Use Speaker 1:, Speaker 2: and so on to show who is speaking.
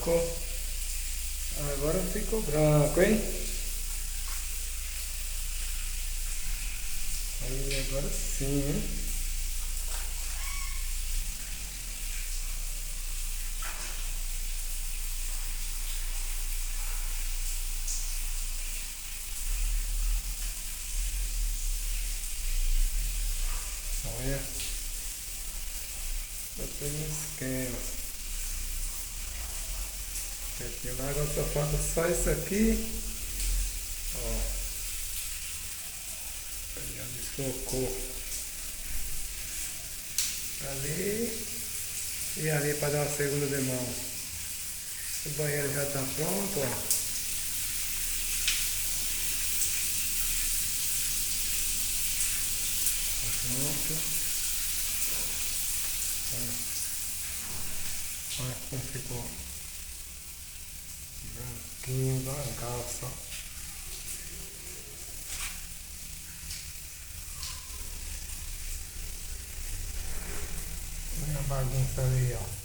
Speaker 1: branco. Agora ficou branco, hein? Aí, agora sim, hein? Olha, eu tenho um esquema. Aqui lá agora só falta só isso aqui. Ó, já deslocou ali e ali para dar uma segunda demão. O banheiro já está pronto, ó. Tá pronto. Olha como ficou branquinho, brancaço, só. Olha a bagunça ali, ó.